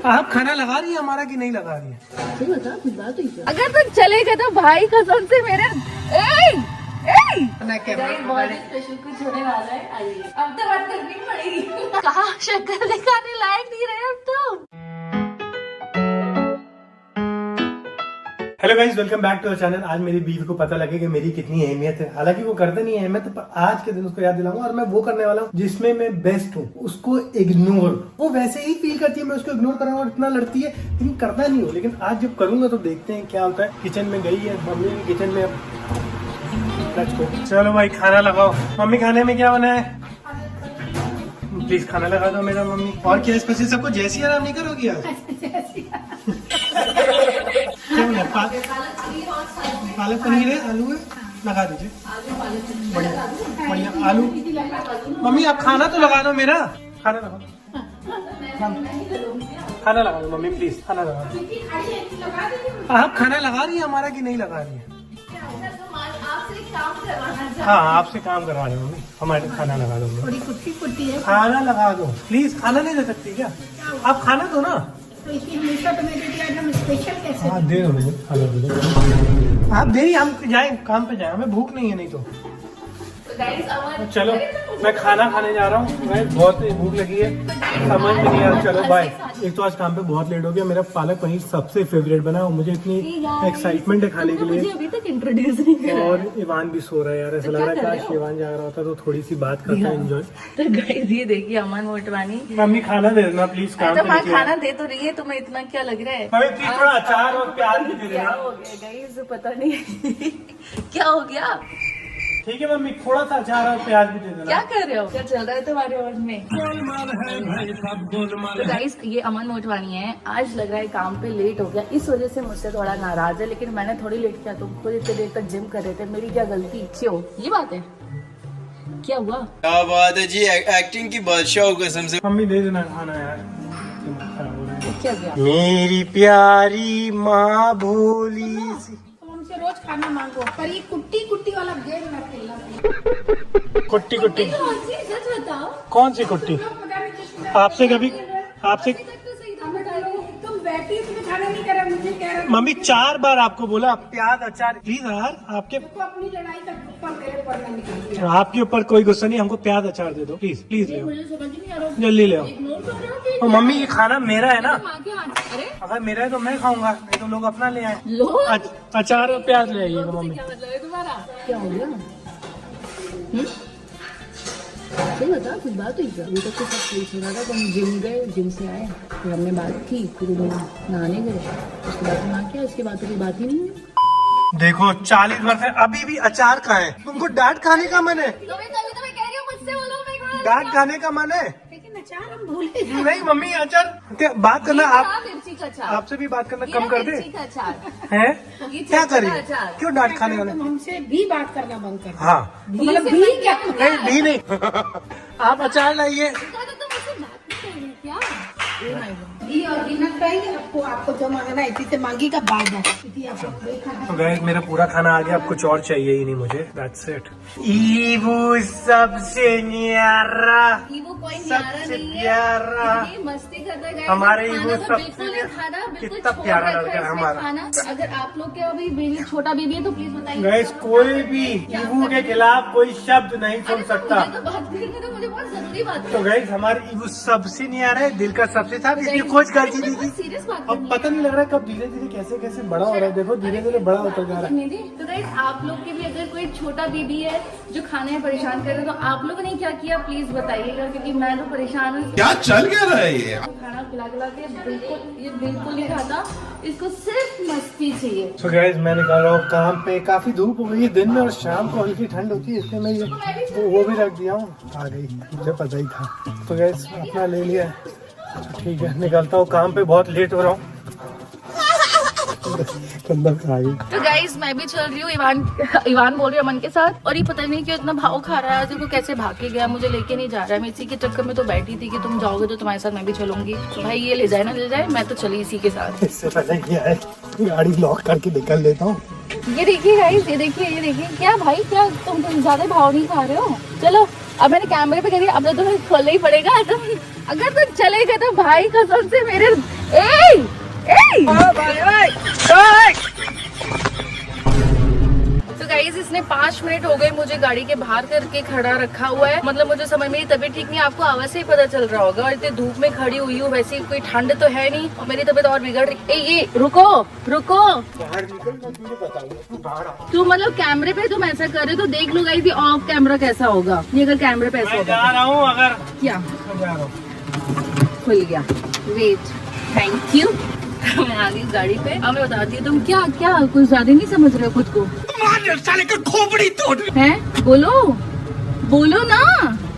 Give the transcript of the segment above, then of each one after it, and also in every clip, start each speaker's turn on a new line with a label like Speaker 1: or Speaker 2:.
Speaker 1: आप खाना लगा रही है हमारा कि नहीं लगा रही है?
Speaker 2: अगर तुम चलेगा तो भाई कसम से मेरे बहुत स्पेशल कुछ होने वाला है। आइए अब तो बात करनी पड़ेगी। कहा शक्कर दिखाने लायक नहीं रहे अब तो।
Speaker 1: Hello guys, welcome back to our channel. आज मेरी बीवी को पता लगे कि मेरी कितनी अहमियत है। हालांकि वो करते नहीं है अहमियत, पर आज के दिन उसको याद दिलाऊंगा। और मैं वो करने वाला हूँ जिसमें मैं बेस्ट हूँ, उसको इग्नोर। वो वैसे ही फील करती है मैं उसको इग्नोर कर रहा हूँ और इतना लड़ती है, लेकिन करना नहीं हो। लेकिन आज जब करूंगा तो देखते हैं क्या होता है। किचन में गई है मम्मी, किचन में। चलो भाई खाना लगाओ। मम्मी खाने में क्या बना है? प्लीज खाना लगा दो मेरा मम्मी। और क्या स्पेशल? सबको जैसी आराम नहीं करोगी आज? पालक पनीर है, आलू है, लगा दीजिए। बढ़िया बढ़िया आलू। मम्मी आप खाना तो लगा दो मेरा। खाना लगा दो, खाना लगा दो मम्मी प्लीज, खाना लगा दो। आप खाना लगा रही है हमारा कि नहीं लगा रही है? हाँ आपसे काम करवा रहे मम्मी, हमारे खाना लगा दो।
Speaker 3: थोड़ी कुट्टी है,
Speaker 1: खाना लगा दो प्लीज। खाना नहीं दे सकती क्या? आप खाना दो ना।
Speaker 3: तो इसलिए हमेशा तो मैं देती आज हम स्पेशल कैसे?
Speaker 1: हाँ दे दो मुझे, खाना दे दो। आप दे, हम जाए काम पे जाए, हमें भूख नहीं है नहीं तो। चलो मैं खाना खाने जा रहा हूँ, मैं बहुत भूख लगी है, समझ में नहीं आ रहा। चलो बाय। एक तो आज काम पे बहुत लेट हो गया। मेरा पालक पनीर सबसे फेवरेट बना और मुझे इतनी एक्साइटमेंट है खाने के लिए।
Speaker 2: अभी तक इंट्रोड्यूस नहीं किया।
Speaker 1: और इवान भी सो रहा है यार, ऐसा लग रहा है काश इवान जाग रहा होता तो थोड़ी सी बात करते एंजॉय।
Speaker 2: तो गाइस ये देखिए अमन मोटवानी।
Speaker 1: मम्मी खाना दे देना प्लीज, काम
Speaker 2: तो मैं
Speaker 1: पे
Speaker 2: खाना दे तो रही है, तुम्हें इतना क्या लग रहा है?
Speaker 1: मम्मी प्लीज थोड़ा अचार और प्याज भी दे
Speaker 2: क्या
Speaker 1: देना।
Speaker 2: हो गया गाइस पता नहीं क्या हो गया।
Speaker 1: ठीक है मम्मी, थोड़ा सा अचार और प्याज भी दे देना।
Speaker 2: क्या कर रहे हो? क्या चल रहा है तुम्हारे और में? तो गाइस ये अमन मोटवानी है। आज लग रहा है काम पे लेट हो गया, इस वजह से मुझसे थोड़ा नाराज है। लेकिन मैंने थोड़ी लेट किया, तुम खुद इतनी देर तक जिम कर रहे थे, मेरी क्या गलती? क्यों ये बात है? क्या हुआ?
Speaker 4: क्या बात है जी, एक्टिंग की बादशाह हो कसम से।
Speaker 1: मम्मी दे देना खाना यार।
Speaker 2: क्या गया?
Speaker 1: मेरी प्यारी माँ भोली सी।
Speaker 3: तुम हमसे रोज खाना मांगो, पर ये कुट्टी वाला गेम ना खेलना।
Speaker 1: कुट्टी कुट्टी
Speaker 2: सच बताओ
Speaker 1: कौन सी कुट्टी? आपसे कभी आपसे
Speaker 3: तुम बैठी तुम्हें खाना नहीं करा, मुझे कह रहा
Speaker 1: मम्मी 4 बार आपको बोला प्याज अचार प्लीज यार। आपके
Speaker 3: तो अपनी लड़ाई का ऊपर मेरे पर ना निकाल।
Speaker 1: आपके ऊपर कोई गुस्सा नहीं, हमको प्याज अचार दे दो प्लीज, प्लीज ले आओ,
Speaker 3: मुझे समझ नहीं आ रहा,
Speaker 1: जल्दी ले आओ।
Speaker 3: इग्नोर कर रहे हो कि
Speaker 1: और मम्मी ये खाना मेरा है ना,
Speaker 2: अरे
Speaker 1: अगर मेरा है तो मैं खाऊंगा, नहीं तो लोग अपना ले आए।
Speaker 2: लो
Speaker 1: अचार और प्याज ले आइएगा मम्मी।
Speaker 2: क्या मतलब है तुम्हारा? क्या हो गया? सही बता, कुछ बात हुई क्या? अभी तक तो सब सही चल रहा था। तुम जिम गए, जिम से आए, फिर हमने बात की, फिर नहाने गए, उसके बाद ना किया, इसके बाद तो कोई बात ही नहीं हुई।
Speaker 1: देखो 40 वर्ष है, अभी भी अचार कहाँ है? तुमको डांट खाने का मन है? डांट खाने का मन है?
Speaker 3: लेकिन अचार हम भूले
Speaker 1: नहीं मम्मी अचार क्या बात करना। आप
Speaker 2: मिर्ची का अचार,
Speaker 1: आपसे भी बात करना कम कर दे
Speaker 2: मिर्ची का अचार
Speaker 1: हैं?
Speaker 2: ये
Speaker 1: क्या
Speaker 2: चटपटा
Speaker 1: करिए?
Speaker 2: अचार।
Speaker 1: क्यों डांट खाने वाले?
Speaker 3: तुम हमसे भी बात करना बंद कर।
Speaker 1: हाँ
Speaker 3: मतलब भी क्या?
Speaker 1: नहीं भी नहीं आप अचार लाइए।
Speaker 3: भी और बिना कहीं आपको जो मांगना है इसी से मांगी का बाद है।
Speaker 1: तो गाइस मेरा पूरा खाना आ गया, अब कुछ और चाहिए ही नहीं मुझे। That's it। ईवू सबसे न्यारा, सबसे प्यारा,
Speaker 2: मस्ती करता है
Speaker 1: हमारे
Speaker 2: खाना
Speaker 1: ईवू
Speaker 2: तो
Speaker 1: सबसे
Speaker 2: बिल्कुल नहीं खाना, बिल्कुल
Speaker 1: कितना
Speaker 2: छोड़
Speaker 1: प्यारा
Speaker 2: रखा है
Speaker 1: लड़का है
Speaker 2: इसने
Speaker 1: हमारा।
Speaker 2: खाना। तो अगर आप लोग के अभी बेबी छोटा बेबी है तो प्लीज बताइए।
Speaker 1: गाइस कोई भी ईवू के खिलाफ कोई शब्द नहीं सुन सकता।
Speaker 2: मुझे तो बात करनी तो मुझे बहुत जरूरी बात है।
Speaker 1: तो गाइस हमारे ईवू सबसे न्यारा है, दिल का सबसे साफ, इसलिए कुछ गलती नहीं की।
Speaker 2: सीरियस बात
Speaker 1: अब पता नहीं लग रहा है कब धीरे धीरे कैसे कैसे बड़ा हो रहा है। देखो धीरे धीरे बड़ा होता जा रहा है।
Speaker 2: दीदी तो गाइस आप लोग के भी अगर कोई छोटा बेबी है जो खाने में परेशान कर रहे हो तो आप लोगों ने क्या किया प्लीज बताइएगा, क्योंकि मैं तो परेशान हूँ।
Speaker 4: क्या चल क्या रहा है ये?
Speaker 2: खाना खिला खिला के बिल्कुल नहीं खाता, इसको सिर्फ मस्ती चाहिए।
Speaker 1: तो गाइस मैं निकल रहा हूँ काम पे। काफी धूप हो गई है दिन में और शाम को हल्की ठंड होती है, इसलिए मैं ये वो भी रख दिया हूँ। आ गई, मुझे पता ही था। तो गाइस अपना ले लिया है, ठीक है निकलता हूँ, काम पे बहुत लेट हो रहा हूँ। तो गाइस मैं भी चल रही हूँ इवान बोल रही है अमन के साथ, और ये पता नहीं क्यों इतना भाव खा रहा है। देखो कैसे भाग के गया, मुझे लेके नहीं जा रहा है। मैं इसी के चक्कर में तो बैठी थी कि तुम जाओगे तो तुम्हारे साथ मैं भी चलूंगी। तो भाई ये ले जाए ना ले जाए, मैं तो चली इसी के साथ। इससे पहले क्या है, गाड़ी लॉक करके निकल लेता हूँ।
Speaker 2: ये देखिए गाइस, ये देखिए क्या भाई, क्या तुम ज्यादा भाव नहीं खा रहे हो? चलो अब मैंने कैमरे पे करी, अब तो तुम्हें खोलना ही पड़ेगा। तुम अगर तुम चलेगा तो भाई कसम से मेरे तो गाइस इसने 5 मिनट हो गए मुझे गाड़ी के बाहर करके खड़ा रखा हुआ है। मतलब मुझे समझ मेरी तबीयत ठीक नहीं, आपको आवाज से ही पता चल रहा होगा। और इतनी धूप में खड़ी हुई हूँ, वैसे कोई ठंड तो है नहीं और मेरी तबीयत और बिगड़ रही। ये रुको रुको,
Speaker 1: बाहर निकल, मैं तुझे बताऊंगा, तू बाहर आ।
Speaker 2: तू मतलब कैमरे पे तुम ऐसा कर रहे हो तो देख लो गाइस ऑफ कैमरा कैसा होगा। ये अगर कैमरे पे ऐसा
Speaker 1: मैं
Speaker 2: होगा
Speaker 1: जा रहा हूँ, अगर
Speaker 2: क्या
Speaker 1: मैं जा रहा हूँ।
Speaker 2: खुल गया, वेट, थैंक यू। मैं आ गई गाड़ी पे। अब मैं बताती हूँ, तुम क्या क्या कुछ ज्यादा नहीं समझ रहे हो खुद को।
Speaker 1: साले का खोपड़ी तोड़।
Speaker 2: हैं बोलो बोलो ना।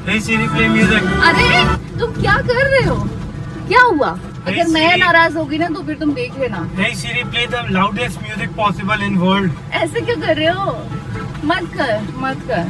Speaker 1: Hey Siri, play music.
Speaker 2: अरे तुम क्या कर रहे हो, क्या हुआ? अगर
Speaker 1: Hey,
Speaker 2: मैं
Speaker 1: Siri.
Speaker 2: नाराज होगी ना तो फिर तुम देख लेना।
Speaker 1: Hey Siri, play the loudest music possible in world.
Speaker 2: ऐसे क्यों कर रहे हो? मत कर मत कर।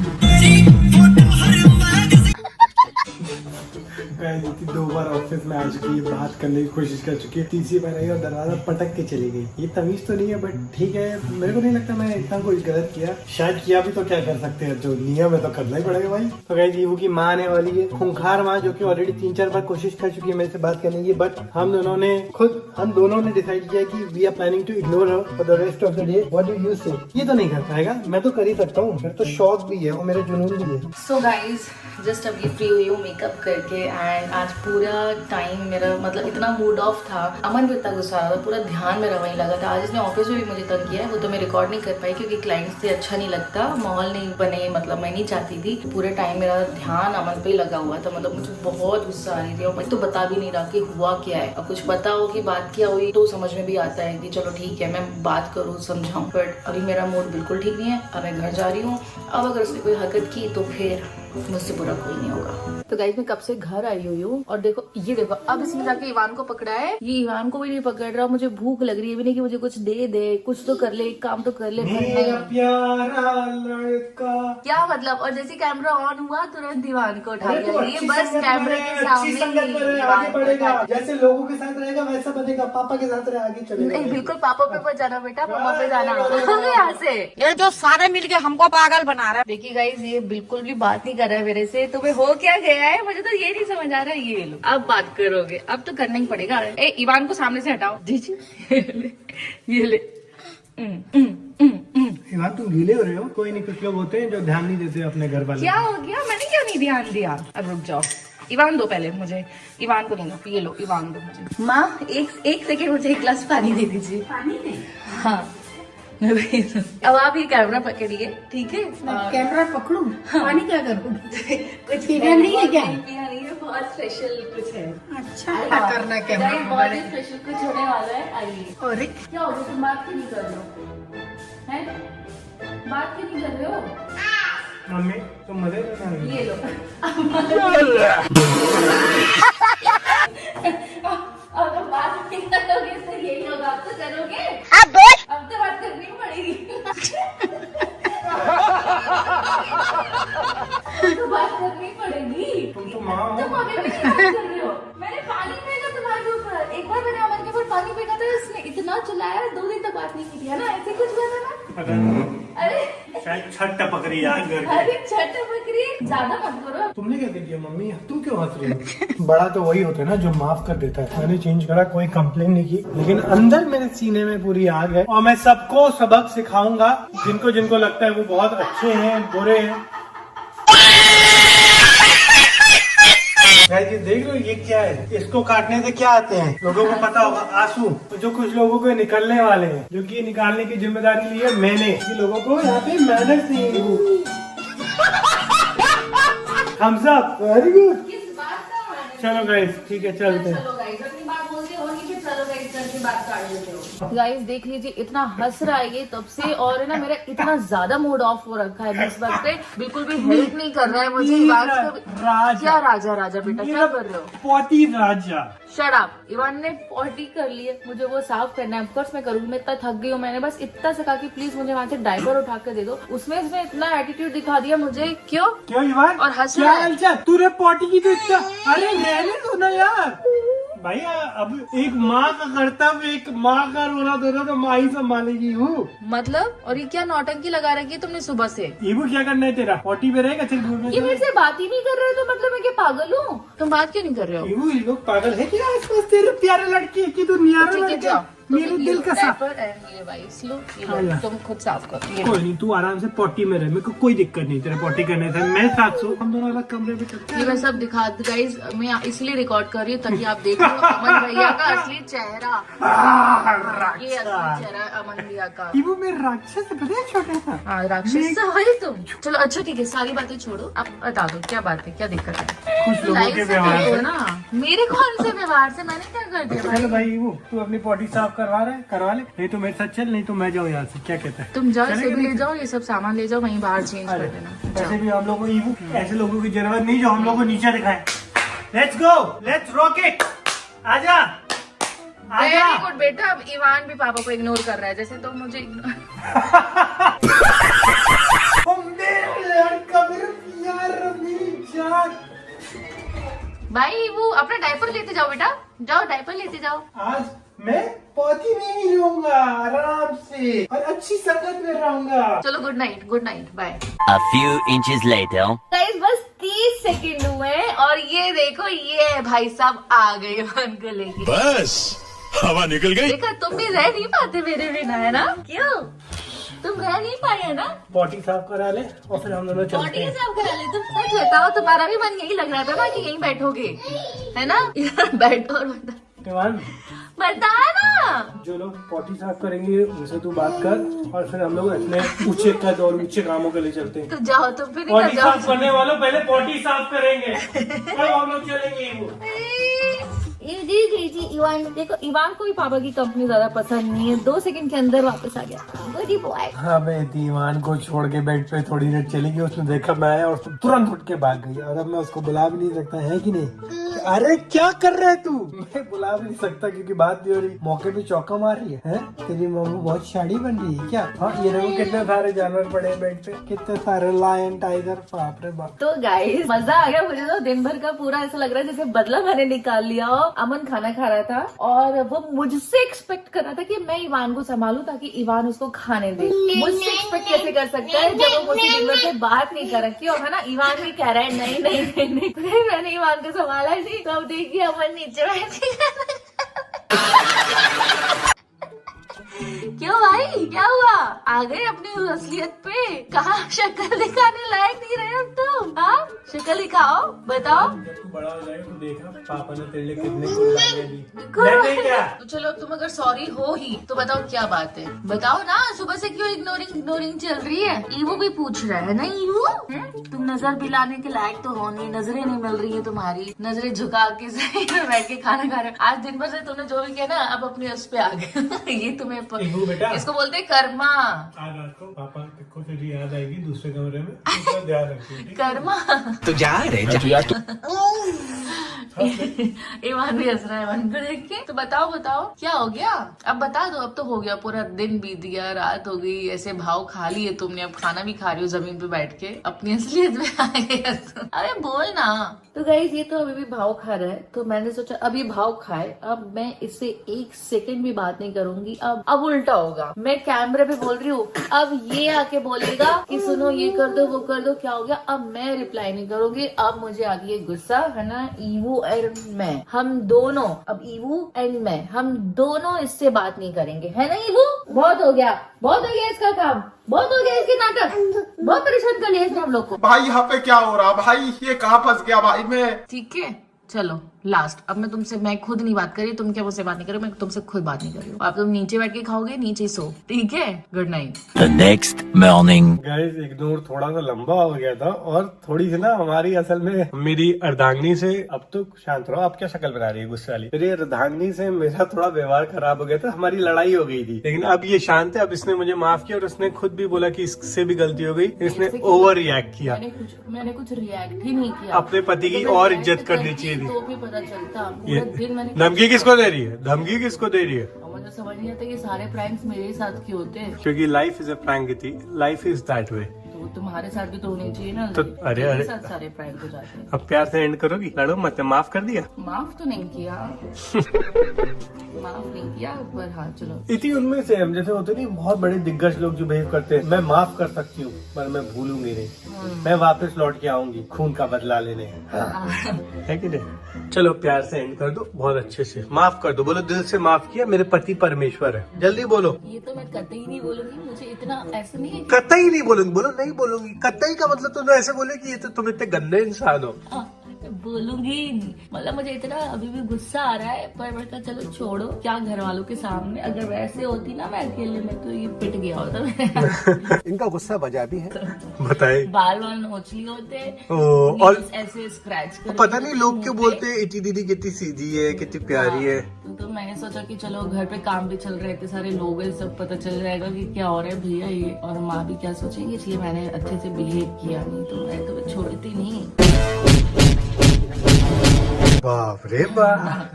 Speaker 1: नीति 2 बार ऑफिस में आ चुकी है, बात करने की कोशिश कर चुकी है, तीसरी बार आई और दरवाजा पटक के चली गई। ये तमीज तो नहीं है बट ठीक है, मेरे को नहीं लगता मैंने इतना कोई गलत किया। शायद किया भी तो क्या कर सकते हैं, जो नियम है तो करना ही पड़ेगा भाई। तो गाइस ईवू की माँ आने वाली है, खूंखार माँ, जो कि ऑलरेडी 3-4 बार कोशिश कर चुकी है मेरे से बात करने की। बट हम दोनों ने डिसाइड किया कि we are planning to ignore her for the rest of the day. What do you say? ये तो नहीं कर पाएगा, मैं तो कर ही सकता हूँ, मेरे तो शौक भी है और मेरे जुनून भी है।
Speaker 2: सो गाइज जस्ट अभी फ्री हुई हूँ मेकअप करके एंड आज पूरा टाइम मेरा मतलब इतना मूड ऑफ था। अमन भी इतना गुस्सा रहा था, पूरा ध्यान मेरा वहीं लगा था। आज इसने ऑफिस में भी मुझे तंग किया है, वो तो मैं रिकॉर्ड नहीं कर पाई क्योंकि क्लाइंट्स से अच्छा नहीं लगता, माहौल नहीं बने, मतलब मैं नहीं चाहती थी। पूरे टाइम मेरा ध्यान अमन पे ही लगा हुआ था, मतलब मुझे बहुत गुस्सा आ रही थी और मैं तो बता भी नहीं रहा कि हुआ क्या है। अब कुछ पता हो कि बात क्या हुई तो समझ में भी आता है कि चलो ठीक है मैं बात करूँ समझाऊँ, बट अभी मेरा मूड बिल्कुल ठीक नहीं है। अब मैं घर जा रही हूँ, अब अगर उसने कोई हरकत की तो फिर मुझसे बुरा कोई नहीं होगा। तो गाइस मैं कब से घर आई हुई हूँ और देखो ये देखो, अब इसने जाके इवान को पकड़ा है, ये इवान को भी नहीं पकड़ रहा। मुझे भूख लग रही है भी नहीं कि मुझे कुछ दे, कुछ तो कर ले, एक काम तो कर ले।
Speaker 1: मेरा प्यारा लड़का।
Speaker 2: क्या मतलब? और जैसे कैमरा ऑन हुआ तुरंत दीवान को उठा
Speaker 1: अरे तो
Speaker 2: लिया। ये
Speaker 1: अच्छी
Speaker 2: बस
Speaker 1: संगत
Speaker 2: कैमरे
Speaker 1: में,
Speaker 2: के
Speaker 1: अच्छी
Speaker 2: सामने
Speaker 1: संगत में
Speaker 2: ही
Speaker 1: आगे
Speaker 2: दीवान को
Speaker 1: बढ़ेगा।
Speaker 2: उठा लिया।
Speaker 1: जैसे लोगों के साथ रहेगा वैसा बनेगा, पापा के साथ रहे आगे चलेगा।
Speaker 2: नहीं बिल्कुल पापा पे मत जाना बेटा, पापा पे जाना यहाँ से।
Speaker 3: ये जो सारे मिलके हमको पागल बना रहे हैं।
Speaker 2: देखिए गाइस ये बिल्कुल भी बात नहीं कर रहा है मेरे से। तुम्हें हो क्या गया है, मुझे तो ये नहीं समझ आ रहा है। ये लो अब बात करोगे, अब तो करना ही पड़ेगा। ए इवान को सामने से हटाओ। जी ये ले।
Speaker 1: इवान तुम गीले हो रहे हो। कोई नहीं, कुछ लोग होते हैं जो ध्यान नहीं देते अपने घर वाले।
Speaker 2: क्या हो गया? मैंने क्यों नहीं ध्यान दिया? अब रुक जाओ, इवान दो पहले मुझे। इवान को नहीं दो, ये लो इवान दो मुझे। माँ एक सेकेंड मुझे 1 गिलास पानी दे दीजिए। पानी नहीं? हाँ अब आप ये कैमरा पकड़िए, ठीक है?
Speaker 3: कैमरा पकड़ू, पानी क्या करूँ?
Speaker 2: कुछ
Speaker 3: पीना नहीं है क्या?
Speaker 2: पीना नहीं है, बहुत स्पेशल कुछ है।
Speaker 3: अच्छा क्या करना है कैमरा?
Speaker 2: बहुत ही स्पेशल कुछ होने वाला है, आइए।
Speaker 3: अरे
Speaker 2: क्या हो गया, तुम बात क्यों नहीं कर रहे हो? हैं? बात क्यों नहीं कर रहे हो?
Speaker 1: मम्मी तुम मजे लेना नहीं।
Speaker 2: ये लो अगर बात नहीं करोगे तो यही होगा। अब तो करोगे, अब तो बात करनी पड़ेगी। अब तो बात करनी पड़ेगी।
Speaker 1: तुम तो माँ
Speaker 2: तुम
Speaker 1: हो।
Speaker 2: अभी भी नहीं बात कर रहे हो। मैंने पानी फेंका तुम्हारे ऊपर, एक बार मैंने अमन के ऊपर पानी फेंका था, इसने इतना चिल्लाया, 2 दिन तक बात नहीं की थी, है ना? ऐसे कुछ हुआ था ना?
Speaker 1: पता नहीं,
Speaker 2: अरे
Speaker 1: शायद छठ टपक रही यार घर की।
Speaker 2: अरे छठ बकरी ज्यादा मत करो।
Speaker 1: तुमने क्या किया मम्मी, तुम क्यों हंस रही हो? बड़ा तो वही होता है ना जो माफ कर देता है। मैंने चेंज करा, कोई कंप्लेन नहीं की, लेकिन अंदर मेरे सीने में पूरी आग है और मैं सबको सबक सिखाऊंगा। जिनको जिनको लगता है वो बहुत अच्छे हैं, बुरे हैं। ये देख लो, ये क्या है? इसको काटने से क्या आते हैं लोगों को पता होगा, आंसू। तो जो कुछ लोगों को निकलने वाले हैं, जो कि निकालने की जिम्मेदारी ली है मैंने, कि लोगों को यहाँ पे मेहनत नहीं है। हम सब वेरी गुड।
Speaker 2: किस बात का माने?
Speaker 1: चलो गाइस ठीक है, चलते हैं।
Speaker 2: चलो गाइस अपनी बात बोलते हो नहीं, फिर चलो गाइस करके बात काट लेते हो। गाइस देख लीजिए इतना हंस रहा है ये तब से, और है ना मेरा इतना ज्यादा मूड ऑफ हो रखा है इस वक्त पे, बिल्कुल भी हेल्प नहीं कर रहा है मुझे। इवान
Speaker 1: राजा।
Speaker 2: क्या राजा बेटा, क्या कर रहे हो?
Speaker 1: पोती राजा।
Speaker 2: Shut up. इवान ने पॉटी कर ली है, मुझे वो साफ करना है। ऑफकोर्स मैं करूंगी, मैं इतना थक गई हूँ। मैंने बस इतना सा कहा कि प्लीज मुझे वहाँ से डायपर उठा कर दे दो, उसमें इसने इतना एटीट्यूड दिखा दिया मुझे। क्यों
Speaker 1: क्यों इवान?
Speaker 2: और हंस
Speaker 1: क्या
Speaker 2: रहा है?
Speaker 1: हालचाल? तूने पोटी की तो इतना, अरे रहने दो ना यार, भाई अब एक माँ का कर्तव्य, एक माँ का रोना धोना तो माँ ही संभालेगी। हूँ
Speaker 2: मतलब, और ये क्या नौटंकी लगा रखी है तुमने सुबह से?
Speaker 1: ईबू क्या करना है तेरा? पोटी पे रहेगा, चल दूर में
Speaker 2: ये मेरे से बात ही नहीं कर रहे, तो मतलब मैं क्या पागल हूँ? तुम बात क्यों नहीं कर रहे हो?
Speaker 1: ईबू ये लोग पागल है क्या आसपास? तेरे प्यारे लड़की की तो नियारा
Speaker 2: ठीक है,
Speaker 1: लड़का
Speaker 2: जाओ।
Speaker 1: मेरे दिल का साफ।
Speaker 2: ये भाई लो, ये
Speaker 1: हाँ,
Speaker 2: लो,
Speaker 1: ला।
Speaker 2: तुम खुद साफ करो। ये लो।
Speaker 1: कोई नहीं, तू आराम से पोटी में रह, मेरे को कोई दिक्कत नहीं। तेरे पोटी करने से मैं 700, हम दोनों अलग कमरे में चलते
Speaker 2: ये मैं सब दिखा, गाइस मैं इसलिए रिकॉर्ड कर रही हूँ ताकि आप देख लो अमन भैया का असली चेहरा। ये असली चेहरा है अमन भैया का।
Speaker 1: ईबू मेरे राक्षस से पता है, छोटा था।
Speaker 2: हाँ, राक्षस से हो तुम। चलो अच्छा ठीक है, सारी बातें छोड़ो, अब बता दो क्या बात है, क्या दिक्कत है?
Speaker 1: कुछ लोगों
Speaker 2: लाइफ
Speaker 1: के
Speaker 2: से
Speaker 1: व्यवहार
Speaker 2: देखो
Speaker 1: से।
Speaker 2: ना, मेरे कौन से व्यवहार से? मैंने क्या कर दिया भाई?
Speaker 1: चलो भाई ईबू, तू अपनी पोटी साफ करवा रहा है, करवा ले। नहीं तो मेरे साथ चल, नहीं तो मैं जाऊँ यहाँ से। क्या कहता है?
Speaker 2: तुम जाओ,
Speaker 1: चलेगा
Speaker 2: इसे भी ले
Speaker 1: नहीं?
Speaker 2: जाओ, ये सब सामान ले जाओ, वहीं बाहर चेंज कर देना।
Speaker 1: ऐसे भी हम लोगों को ईबू, ऐसे लोगों की जरूरत नहीं जो हम लोगों को नीचे दिखाए। Let's go, let's rock it. आजा आजा।
Speaker 2: वेरी गुड बेटा। अब इवान भी पापा को इग्नोर कर रहा है, जैसे तो मुझे
Speaker 1: ओ मेरा लड़का, मेरा प्यार, मेरी जान।
Speaker 2: भाई वो अपना डायपर लेते जाओ बेटा, जाओ डायपर लेते जाओ।
Speaker 1: आज मैं पोती में ही रहूंगा आराम से, और अच्छी संगत में रहूंगा।
Speaker 2: चलो good night, bye.
Speaker 5: A few inches later.
Speaker 2: Guys बस 30 सेकंड हुए और ये देखो, ये भाई साहब आ गए इवान को लेके।
Speaker 6: बस हवा निकल गई।
Speaker 2: देखा, तुम भी रह नहीं पाते मेरे बिना, है ना? क्यों तुम रह नहीं पाए, है ना?
Speaker 1: पोटी साफ करा ले और फिर हम दोनों चलते
Speaker 2: बॉडी
Speaker 1: हैं।
Speaker 2: साफ करा ले। तुम सच बताओ, तुम्हारा भी मन यही लग रहा था ना कि यहीं बैठोगे, है ना? बैठो और
Speaker 1: इवान,
Speaker 2: बता ना।
Speaker 1: जो लोग पोटी साफ करेंगे उनसे तू बात कर, और फिर हम लोग अपने ऊंचे कद और ऊंचे कामों के लिए चलते हैं।
Speaker 2: तो जाओ, तुम फिर
Speaker 1: पोटी
Speaker 2: निकल जाओ।
Speaker 1: साफ करने वालों पहले पोटी साफ करेंगे, तब हम लोग चलेंगे। वो
Speaker 2: जी इवान, देखो इवान को भी पापा की कंपनी ज्यादा पसंद नहीं है, 2 सेकंड के अंदर वापस आ गया। Good boy.
Speaker 1: हाँ भाई, दीवान को छोड़ के बेड पे थोड़ी देर चली गई, उसने देखा मैं आया और तुरंत उठ के भाग गई। और अब मैं उसको बुला भी नहीं सकता, है कि नहीं? अरे क्या कर रहा है तू? मैं बुला भी नहीं सकता क्योंकि बात नहीं हो रही। मौके पे चौका मार रही है? तेरी मम्मी बहुत शाड़ी बन रही है क्या? हाँ, ये देखो कितने सारे जानवर पड़े हैं बेड पे, कितने सारे लायन, टाइगर, बाप रे बाप।
Speaker 2: तो गाइस मजा आ गया मुझे तो। दिन भर का पूरा ऐसा लग रहा है जैसे बदला मैंने निकाल लिया हो। अमन खाना खा रहा था और वो मुझसे एक्सपेक्ट कर रहा था कि मैं इवान को संभालूं ताकि इवान उसको खाने दे। मुझसे एक्सपेक्ट कैसे कर सकता है जब वो मुझसे दिन भर से बात नहीं कर रखी, और है ना इवान भी कह रहा है नहीं नहीं नहीं नहीं। फिर मैंने इवान को संभाला ही नहीं, तो अब देखिए अमन नीचे बैठी। क्यों भाई, क्या हुआ? आ गए अपनी असलियत पे? कहा शक्ल दिखाने लायक नहीं रहे अब तुम? हाँ, शक्ल दिखाओ, बताओ।
Speaker 1: जब तू बड़ा हो जाएगा तो देखना पापा ने तेरे लिए कितने कुर्बानियां दी। मैंने क्या?
Speaker 2: तो चलो तुम अगर सॉरी हो ही तो बताओ क्या बात है, बताओ ना। सुबह से क्यों इग्नोरिंग चल रही है? ईवो भी पूछ रहा है ना ईवो, तुम नजर दिलाने के लायक तो हो नहीं, नजरें नहीं मिल रही है तुम्हारी, नजरें झुका के सही में बैठ के खाना खा रहे हो। आज दिन भर से तुमने जो भी किया ना, अब अपने उस पे आ गए। ये तुम्हें
Speaker 1: ईवो बेटा,
Speaker 2: इसको बोलते हैं कर्मा।
Speaker 1: आज रात को पापा को तेरी याद आएगी दूसरे कमरे में, उसका ध्यान रखिए, ठीक है?
Speaker 2: कर्मा।
Speaker 5: तो जा
Speaker 2: ईवान भी हंस रहा है ईवान को देख के। तो बताओ क्या हो गया? अब बता दो। अब तो हो गया, पूरा दिन बीत गया, रात हो गई, ऐसे भाव खा लिए तुमने, अब खाना भी खा रही हो जमीन पे बैठ के, अपनी असलियत में आ गया तुम। अरे बोल ना। तो गाइस ये तो अभी भी भाव खा रहा है, तो मैंने सोचा अब ये भाव खाए, अब मैं इससे 1 सेकंड भी बात नहीं करूंगी। अब उल्टा होगा, मैं कैमरे पे बोल रही हूँ, अब ये आके बोलेगा कि सुनो ये कर दो वो कर दो, क्या हो गया? अब मैं रिप्लाई नहीं करूंगी, अब मुझे आ गई गुस्सा, है ना? ईवू एंड मैं, हम दोनों, अब ईवू एंड मैं, हम दोनों इससे बात नहीं करेंगे, है ना ईवू? बहुत हो गया इसका काम, बहुत हो गया इसके नाटक, बहुत परेशान कर लिया इसने हम लोग को।
Speaker 7: भाई यहाँ पे क्या हो रहा भाई? ये कहाँ फंस गया भाई मैं?
Speaker 2: ठीक है चलो लास्ट, अब मैं खुद नहीं बात कर रही, तुम क्या मुझसे बात नहीं कर रही, मैं तुमसे खुद बात नहीं कर रही हूँ। अब तुम नीचे बैठ के खाओगे, नीचे सो, ठीक है? Good night.
Speaker 5: The next morning.
Speaker 1: Guys ignore थोड़ा सा लंबा हो गया था, और थोड़ी सी ना हमारी असल में मेरी अर्धांगिनी से, अब तो शांत रहो, अब क्या शक्ल बना रही है गुस्से वाली? मेरी अर्धांगिनी से मेरा थोड़ा व्यवहार खराब हो गया था, हमारी लड़ाई हो गई थी, लेकिन अब ये शांत है। अब इसने मुझे माफ किया और उसने खुद भी बोला कि इससे भी गलती हो गई, इसने ओवर रिएक्ट किया।
Speaker 2: मैंने कुछ रिएक्ट ही नहीं किया।
Speaker 1: अपने पति की और इज्जत करनी चाहिए थी।
Speaker 2: तो भी पता चलता,
Speaker 1: ये
Speaker 2: पूरा दिन मैंने
Speaker 1: धमकी किसको दे रही है? धमकी किसको दे रही है?
Speaker 2: मुझे समझ नहीं आता ये सारे प्रैंक्स मेरे ही साथ क्यों होते हैं।
Speaker 1: क्योंकि life is a prank, life is that way.
Speaker 2: तो तुम्हारे साथ भी तो होनी चाहिए ना।
Speaker 1: तो अरे,
Speaker 2: मेरे
Speaker 1: अरे।
Speaker 2: साथ सारे प्रैंक हो जाते हैं।
Speaker 1: अब प्यार से एंड करोगी? लड़ो मत, माफ कर दिया?
Speaker 2: माफ तो नहीं किया माफ नहीं किया, पर हाँ चलो।
Speaker 1: इसी उनमें से हम जैसे होते नहीं, बहुत बड़े दिग्गज लोग जो बिहेव करते हैं, मैं माफ कर सकती हूँ पर मैं भूलूंगी नहीं, मैं वापस लौट के आऊंगी खून का बदला लेने। है कि नहीं? चलो प्यार से एंड कर दो, बहुत अच्छे से माफ कर दो, बोलो दिल से माफ किया, मेरे पति परमेश्वर है, जल्दी बोलो।
Speaker 2: ये तो मैं कतई नहीं बोलूंगी, मुझे इतना ऐसा नहीं है।
Speaker 1: कतई नहीं बोलूंगी, बोलो नहीं बोलूंगी। कतई का मतलब तुम ऐसे बोले कि ये तो तुम इतने गंदे इंसान हो।
Speaker 2: बोलूंगी नहीं, मतलब मुझे इतना अभी भी गुस्सा आ रहा है, पर मैं कहा चलो छोड़ो, क्या घर वालों के सामने अगर वैसे होती ना मैं अकेले में तो ये पिट गया होता मैं।
Speaker 8: इनका गुस्सा बजा भी है।
Speaker 1: बताए
Speaker 2: बाल वाल नोच लिए होते,
Speaker 1: और
Speaker 2: ऐसे स्क्रैच कर,
Speaker 1: पता नहीं लोग क्यों बोलते हैं इटी दीदी कितनी सीधी है, कितनी प्यारी है।
Speaker 2: तो मैंने सोचा कि चलो घर पे काम भी चल रहे थे, सारे लोग हैं, सब पता चल जाएगा कि क्या हो रहा है भैया ये, और माँ भी क्या सोचेंगे, इसलिए मैंने अच्छे से बिहेव किया, नहीं तो मैं तो छोड़ती नहीं।
Speaker 1: बाप रे बाप।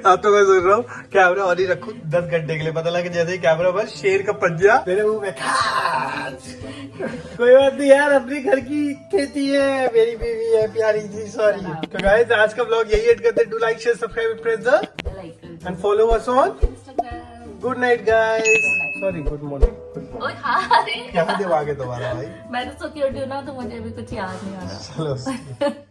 Speaker 1: अब तो मैं सोच रहा हूँ कैमरा और ही रखूं 10 घंटे के लिए, पता लगे जैसे ही कैमरा बस शेर का पंजा मेरे मुंह में खास। कोई बात नहीं यार, अपनी घर की खेती है, मेरी बीवी है प्यारी सी, सॉरी। तो गाइस आज का व्लॉग यही एड करते हैं। Do like share subscribe press and follow us on. Good night guys, sorry good morning.
Speaker 2: ओए हाँ,
Speaker 1: क्या दिमाग है तुम्हारा भाई?
Speaker 2: मैं तो सो के उठी हूँ ना, तो मुझे भी कुछ याद नहीं आ रहा।
Speaker 1: चलो